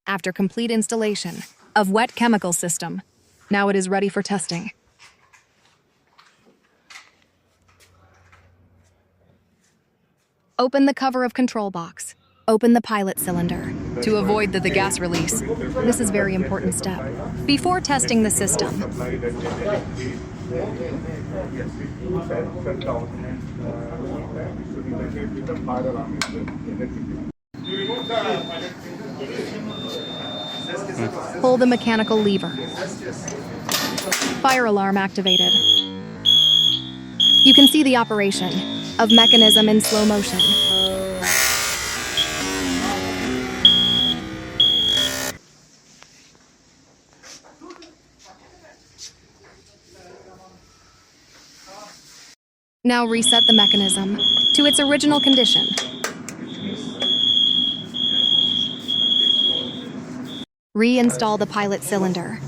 after complete installation of wet chemical system. Now it is ready for testing. Open the cover of control box. Open the pilot cylinder to avoid the gas release. This is very important step. Before testing the system, pull the mechanical lever. Fire alarm activated. You can see the operation of mechanism in slow motion. Now reset the mechanism to its original condition. Reinstall the pilot cylinder.